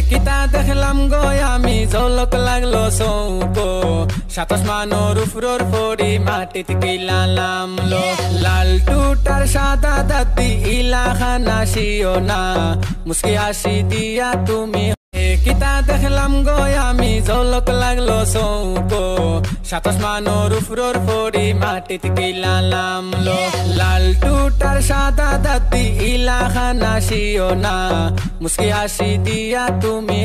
কিতা দেখলাম গো আমি ঝলক লাগলো চৌকো 27 মানোর উফরোর পরি মাটিত কিলালাম লো লাল টুটার সাদা দাদি ইলা খানা শিও না মুস্কি হাসি দিয়া তুমি কিতা দেখলাম গো আমি ঝলক লাগলো চৌকো 27 মানোর উফরোর পরি মাটিত কিলালাম লো লাল টুটার সাদা দাদি ইলা খানা শিও না মুস্কি হাসি দিয়া তুমি